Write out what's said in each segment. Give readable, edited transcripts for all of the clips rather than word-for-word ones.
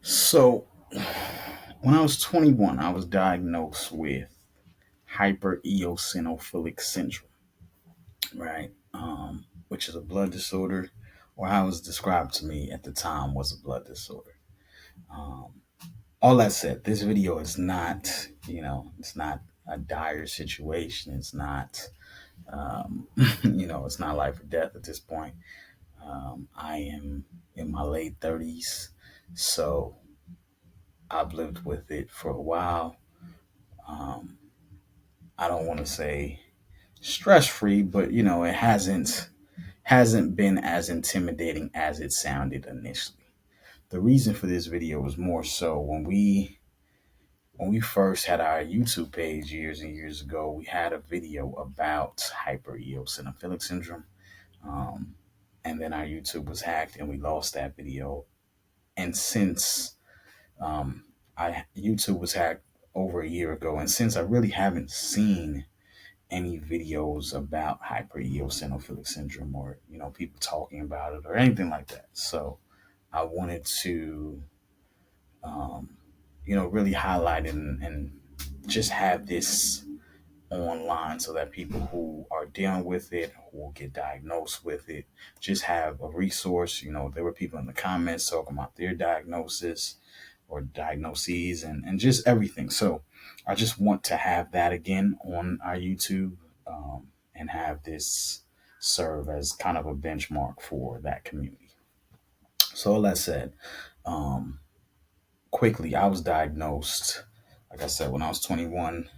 So, when I was 21, I was diagnosed with hypereosinophilic syndrome, right? Which is a blood disorder, or how it was described to me at the time was a blood disorder. Um, all that said, this video is not, it's not a dire situation. It's not, it's not life or death at this point. I am in my late 30s, so I've lived with it for a while. Um, I don't want to say stress free, but it hasn't been as intimidating as it sounded initially. The reason for this video was more so when we first had our YouTube page years and years ago, we had a video about hypereosinophilic syndrome. Um, and then our YouTube was hacked and we lost that video. And since um, I YouTube was hacked over a year ago, and since I really haven't seen any videos about hypereosinophilic syndrome or people talking about it or anything like that. So I wanted to um, really highlight it and just have this online so that people who are dealing with it, who will get diagnosed with it, just have a resource. There were people in the comments talking about their diagnosis or diagnoses and just everything. So I just want to have that again on our YouTube, and have this serve as kind of a benchmark for that community. So all that said, um, quickly, I was diagnosed, like I said, when I was 21,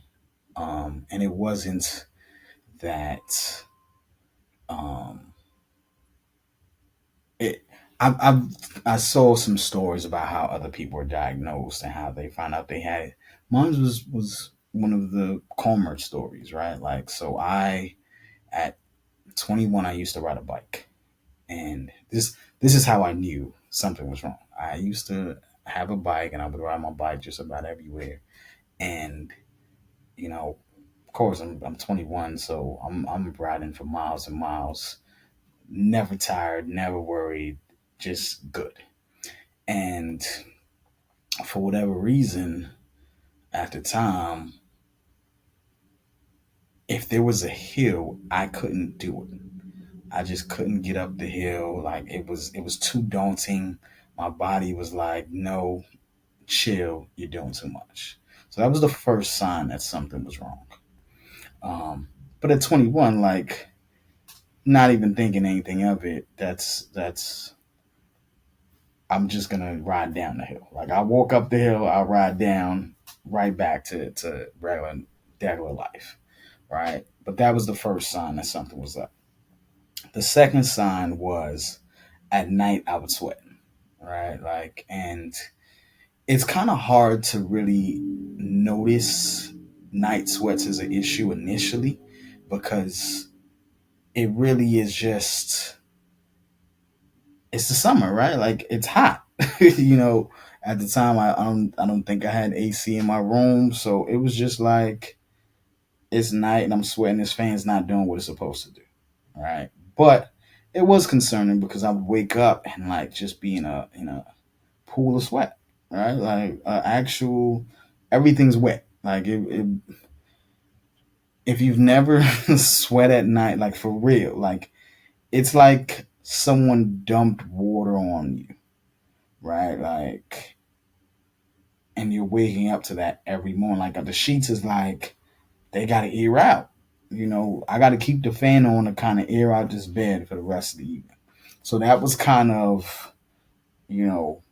and it wasn't that um, it. I saw some stories about how other people were diagnosed and how they found out they had it. Mine was one of the calmer stories, right? Like, so I at 21, I used to ride a bike, and this is how I knew something was wrong. I used to have a bike, and I would ride my bike just about everywhere, and of course, I'm 21, so I'm riding for miles and miles, never tired, never worried, just good. And for whatever reason, at the time, if there was a hill, I couldn't do it. I just couldn't get up the hill. Like it was too daunting. My body was like, no, chill, you're doing too much. So that was the first sign that something was wrong. But at 21, like not even thinking anything of it, that's I'm just gonna ride down the hill. Like I walk up the hill, I'll ride down right back to regular life. Right. But that was the first sign that something was up. The second sign was at night I would sweat. Right. Like, and it's kind of hard to really notice night sweats as an issue initially because it really is just it's the summer, right? Like it's hot. At the time I don't think I had AC in my room, so it was just like it's night and I'm sweating. This fan's not doing what it's supposed to do, right? But it was concerning because I would wake up and like just be in a pool of sweat, right? Like actual everything's wet. Like if you've never sweat at night, like for real, like it's like someone dumped water on you, right? Like, and you're waking up to that every morning. Like the sheets is like they got to air out. I got to keep the fan on to kind of air out this bed for the rest of the evening. So that was kind of you know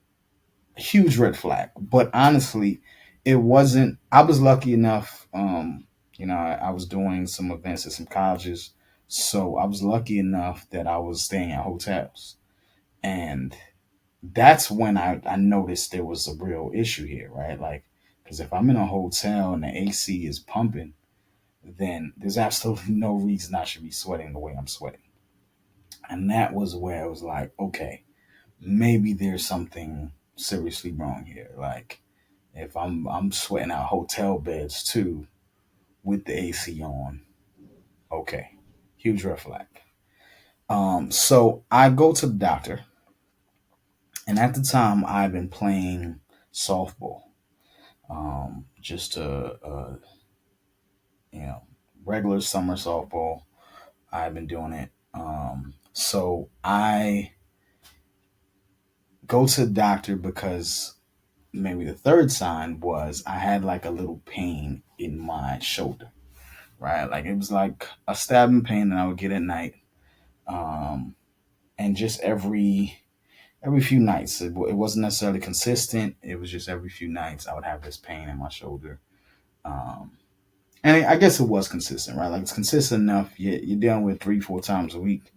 a huge red flag. But honestly, it wasn't. I was lucky enough. I was doing some events at some colleges, so I was lucky enough that I was staying at hotels, and that's when I noticed there was a real issue here, right? Like, because if I'm in a hotel and the AC is pumping, then there's absolutely no reason I should be sweating the way I'm sweating. And that was where I was like, okay, maybe there's something seriously wrong here. Like, if I'm sweating out hotel beds too with the AC on, okay, huge red flag. So I go to the doctor, and at the time I've been playing. softball, just a you know regular summer softball. I've been doing it. So I go to the doctor because maybe the third sign was I had like a little pain in my shoulder, right? Like it was like a stabbing pain that I would get at night, um, and just every few nights. It wasn't necessarily consistent. It was just every few nights I would have this pain in my shoulder. Um, and I guess it was consistent, right? Like it's consistent enough. You're dealing with 3, 4 times a week.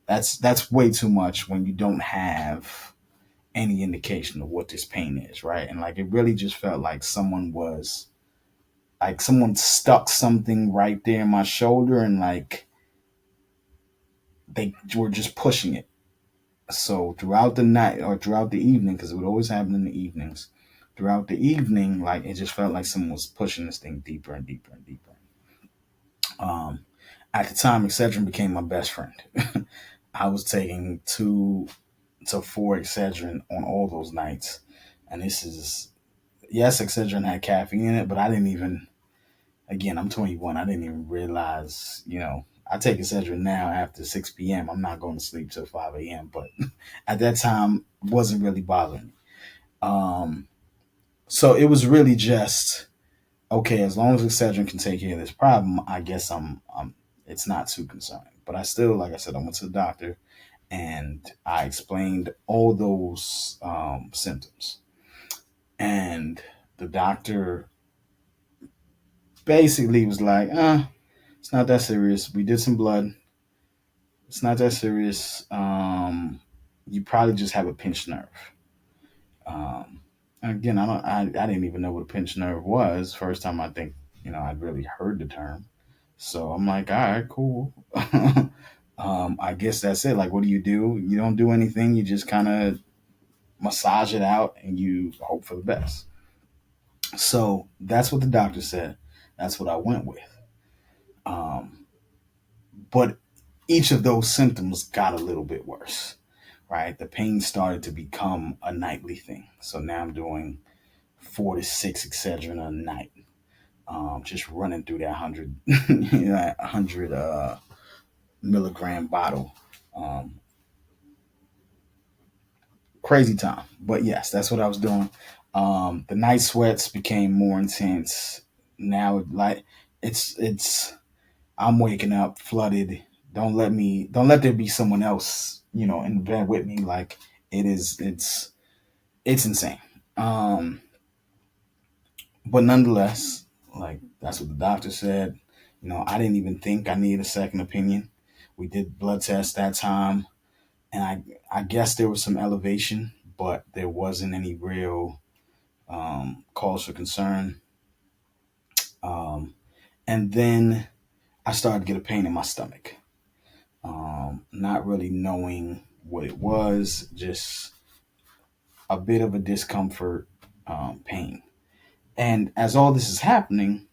That's way too much when you don't have any indication of what this pain is, right? And like it really just felt like someone stuck something right there in my shoulder, and like they were just pushing it. So throughout the night or throughout the evening, because it would always happen in the evenings, throughout the evening, like it just felt like someone was pushing this thing deeper and deeper and deeper. Um, at the time, Excedrin became my best friend. I was taking 2 to 4 Excedrin on all those nights, and this is yes, Excedrin had caffeine in it, but I didn't even. Again, I'm 21. I didn't even realize. I take Excedrin now after 6 p.m. I'm not going to sleep till 5 a.m. But at that time, it wasn't really bothering me. Um, so it was really just okay. As long as Excedrin can take care of this problem, I guess I'm. It's not too concerning. But I still, like I said, I went to the doctor and I explained all those symptoms, and the doctor basically was like, it's not that serious. We did some blood. It's not that serious. You probably just have a pinched nerve. And again, I didn't even know what a pinched nerve was. First time I think, I'd really heard the term. So I'm like, all right, cool. I guess that's it. Like, what do? You don't do anything. You just kind of massage it out and you hope for the best. So that's what the doctor said. That's what I went with. Um, but each of those symptoms got a little bit worse, right? The pain started to become a nightly thing. So now I'm doing 4 to 6 Excedrin a night, just running through that 100, 100 milligram bottle. Um, Crazy time. But yes, that's what I was doing. The night sweats became more intense. Now, like, it's I'm waking up flooded. Don't let there be someone else, in bed with me. Like it's insane. Um, but nonetheless, like that's what the doctor said. I didn't even think I needed a second opinion. We did blood tests that time, and I guess there was some elevation, but there wasn't any real cause for concern. Um, and then I started to get a pain in my stomach. Not really knowing what it was, just a bit of a discomfort, pain. And as all this is happening,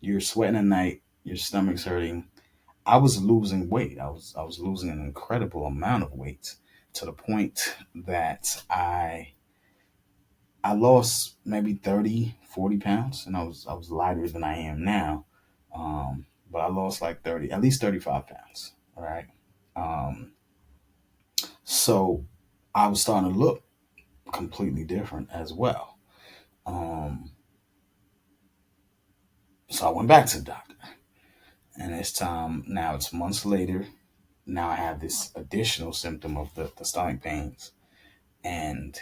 you're sweating at night, your stomach's hurting. I was losing weight. I was losing an incredible amount of weight to the point that I lost maybe 30, 40 pounds, and I was lighter than I am now. But I lost like 30, at least 35 pounds. All right. Um, so I was starting to look completely different as well. Um, so I went back to the doctor, and this time now it's months later. Now I have this additional symptom of the stomach pains, and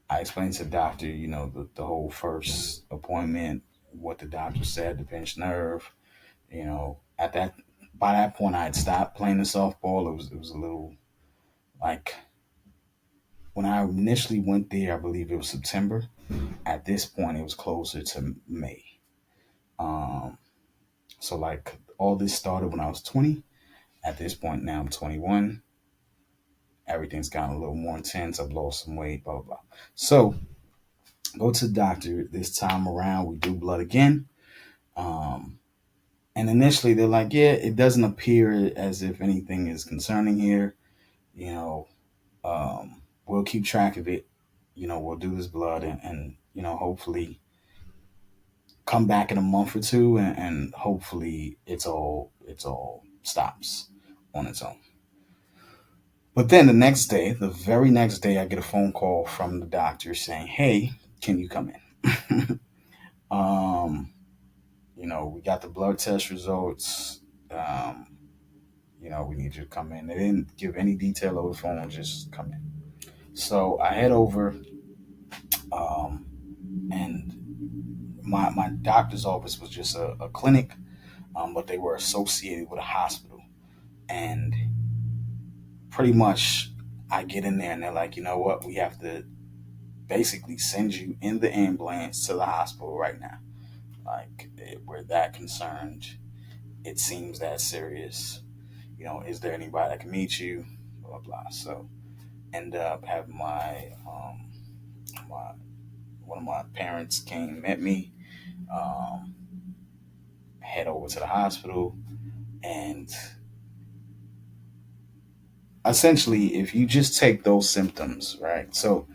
I explained to the doctor, the whole first appointment, what the doctor said, the pinched nerve. At that by that point, I had stopped playing the softball. It was a little like when I initially went there, I believe it was September. At this point, it was closer to May. Um, so like all this started when I was 20. At this point now I'm 21. Everything's gotten a little more intense. I've lost some weight, blah blah blah. So go to the doctor this time around. We do blood again. Um, and initially they're like, yeah, it doesn't appear as if anything is concerning here. You know, we'll keep track of it. we'll do this blood, and hopefully come back in a month or two, and hopefully it's all stops on its own. But then the very next day, I get a phone call from the doctor saying, "Hey, can you come in?" um, we got the blood test results. Um, we need you to come in. They didn't give any detail over the phone, just come in. So I head over, um, and my doctor's office was just a clinic, but they were associated with a hospital. And pretty much, I get in there, and they're like, you know what, we have to basically send you in the ambulance to the hospital right now. Like, we're that concerned. It seems that serious. Is there anybody that can meet you? Blah blah. So end up having my one of my parents came met me. Um, Head over to the hospital, and essentially, if you just take those symptoms, right? So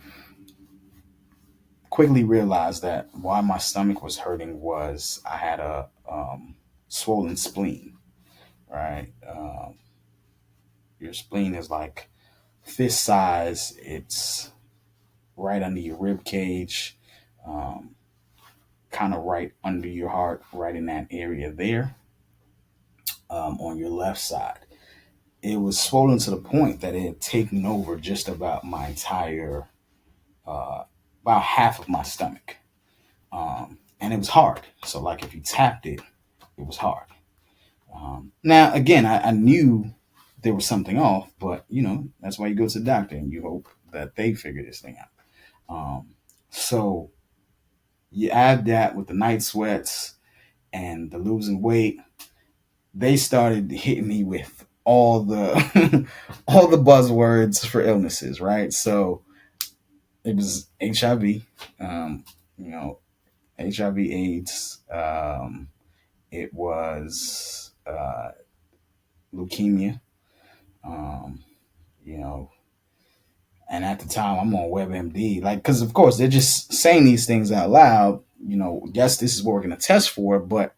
quickly realized that why my stomach was hurting was I had a swollen spleen, right? Your spleen is like fist size. It's right under your rib cage, um, kind of right under your heart, right in that area there, on your left side. It was swollen to the point that it had taken over just about my entire, uh, about half of my stomach. And it was hard. So, like, if you tapped it, it was hard. Now, again, I knew there was something off, but that's why you go to the doctor and you hope that they figure this thing out. So you add that with the night sweats and the losing weight, they started hitting me with all the all the buzzwords for illnesses, right? So it was HIV, you know, HIV/AIDS. It was leukemia. Um, you know, and at the time I'm on WebMD, like, because of course they're just saying these things out loud. Yes, this is what we're gonna test for, but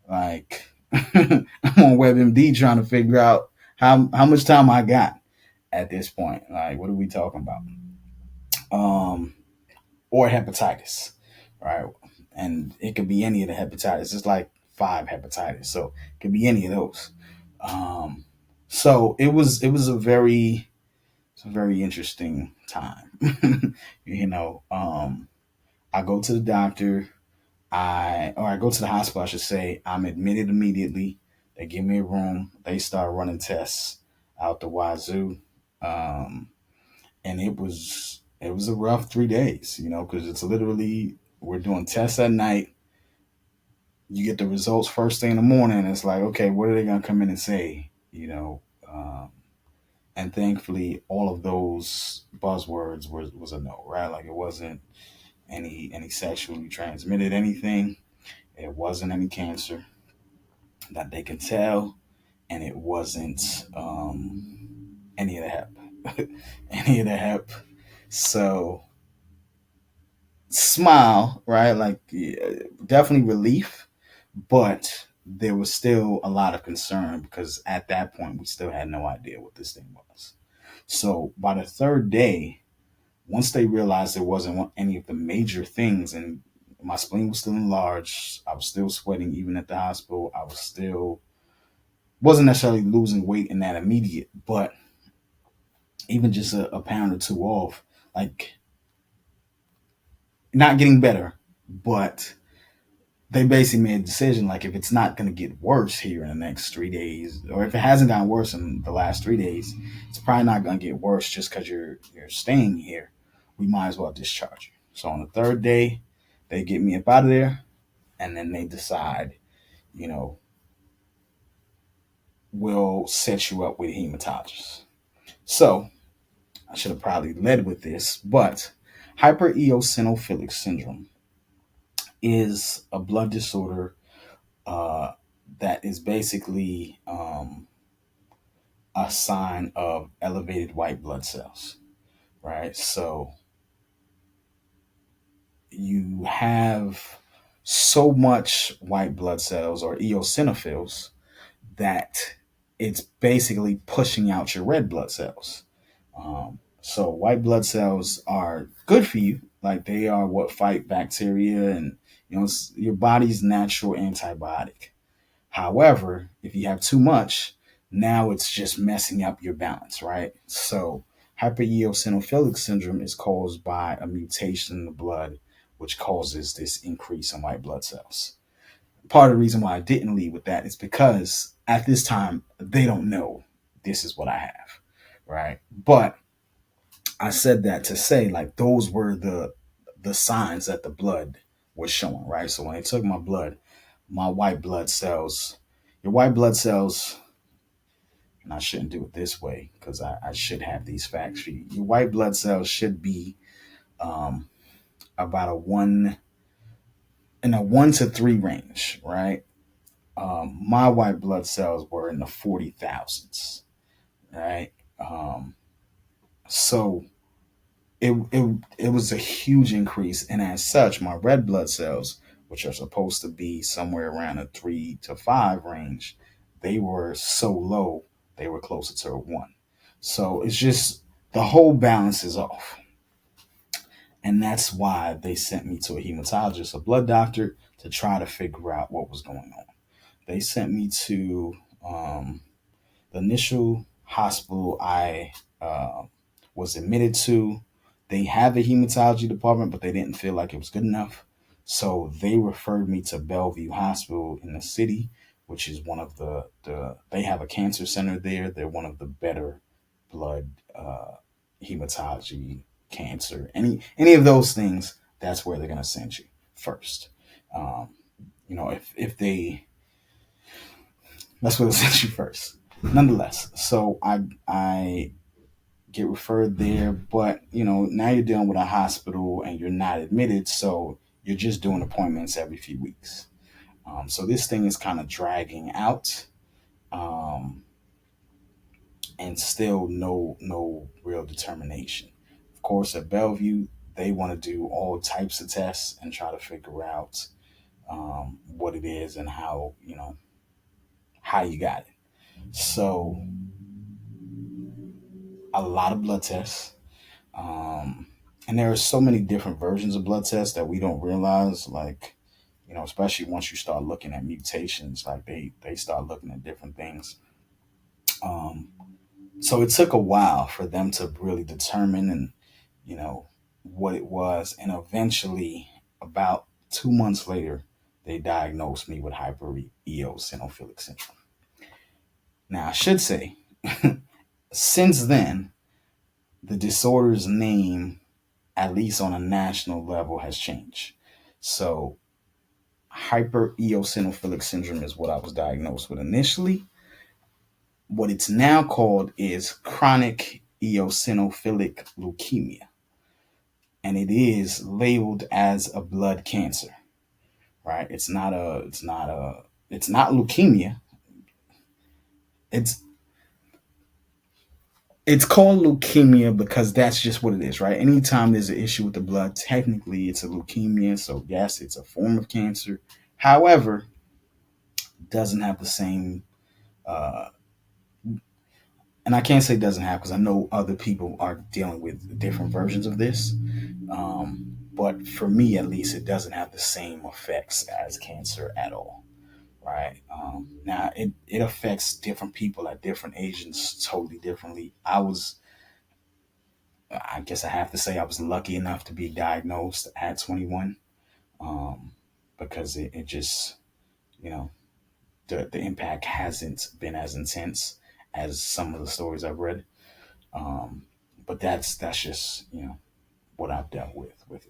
like, I'm on WebMD trying to figure out how much time I got at this point. Like, what are we talking about? Um, or hepatitis, right? And it could be any of the hepatitis. It's like five hepatitis, so it could be any of those. Um, so it was a very interesting time. I go to the doctor. I go to the hospital, I should say. I'm admitted immediately. They give me a room. They start running tests out the wazoo. Um, and it was a rough 3 days, because it's literally, we're doing tests at night. You get the results first thing in the morning. It's like, okay, what are they gonna come in and say? And thankfully, all of those buzzwords was a no, right? Like, it wasn't any sexually transmitted anything. It wasn't any cancer that they can tell, and it wasn't any of the hep, any of the hep. So smile, right? Like, yeah, definitely relief, but there was still a lot of concern because at that point we still had no idea what this thing was. So by the third day, once they realized there wasn't any of the major things, and my spleen was still enlarged, I was still sweating even at the hospital. I was still wasn't necessarily losing weight in that immediate, but even just a pound or two off, like, not getting better, but they basically made a decision, like, if it's not going to get worse here in the next 3 days, or if it hasn't gotten worse in the last 3 days, it's probably not going to get worse just because you're staying here. We might as well discharge you. So on the third day, they get me up out of there, and then they decide, you know, we'll set you up with a hematologist. So I should have probably led with this, but hypereosinophilic syndrome is a blood disorder, uh, that is basically a sign of elevated white blood cells, right? So have so much white blood cells or eosinophils that it's basically pushing out your red blood cells. So white blood cells are good for you, like they are what fight bacteria and it's your body's natural antibiotic. However, if you have too much, now it's just messing up your balance, right? So hypereosinophilic syndrome is caused by a mutation in the blood, which causes this increase in white blood cells. Part of the reason why I didn't lead with that is because at this time they don't know this is what I have, right? But I said that to say like those were the signs that the blood was showing, right? So when they took my blood, my white blood cells, your white blood cells, and I shouldn't do it this way because I should have these facts for you. Your white blood cells should be um, about a one in a 1 to 3 range, right? My white blood cells were in the 40,000s, right? Um, so it was a huge increase, and as such, my red blood cells, which are supposed to be somewhere around a 3 to 5 range, they were so low they were closer to a one. So it's just the whole balance is off, and that's why they sent me to a hematologist, a blood doctor, to try to figure out what was going on. They sent me to the initial hospital I was admitted to. They have a hematology department, but they didn't feel like it was good enough. So they referred me to Bellevue Hospital in the city, which is one of they have a cancer center there. They're one of the better blood hematology, cancer, any of those things. That's where they're gonna send you first. Um, if they that's where they send you first. Nonetheless, so I get referred there, but now you're dealing with a hospital and you're not admitted, so you're just doing appointments every few weeks. So this thing is kind of dragging out, um, and still no real determination. Of course, at Bellevue, they want to do all types of tests and try to figure out what it is and how you got it. So a lot of blood tests. And there are so many different versions of blood tests that we don't realize, like, especially once you start looking at mutations, like they start looking at different things. Um, so it took a while for them to really determine and, you know, what it was. And eventually, about 2 months later, they diagnosed me with hypereosinophilic syndrome. Now, I should say, since then, the disorder's name, at least on a national level, has changed. So hypereosinophilic syndrome is what I was diagnosed with initially. What it's now called is chronic eosinophilic leukemia, and it is labeled as a blood cancer. Right? It's not leukemia. It's it's called leukemia because that's just what it is, right? Anytime there's an issue with the blood, technically it's a leukemia. So yes, it's a form of cancer. However, it doesn't have the same uh, and I can't say doesn't have because I know other people are dealing with different versions of this. But for me, at least, it doesn't have the same effects as cancer at all, right? Now, it affects different people at different ages totally differently. I guess I have to say, I was lucky enough to be diagnosed at 21, um, because it just, you know, the impact hasn't been as intense as some of the stories I've read. Um, but that's just what I've dealt with it.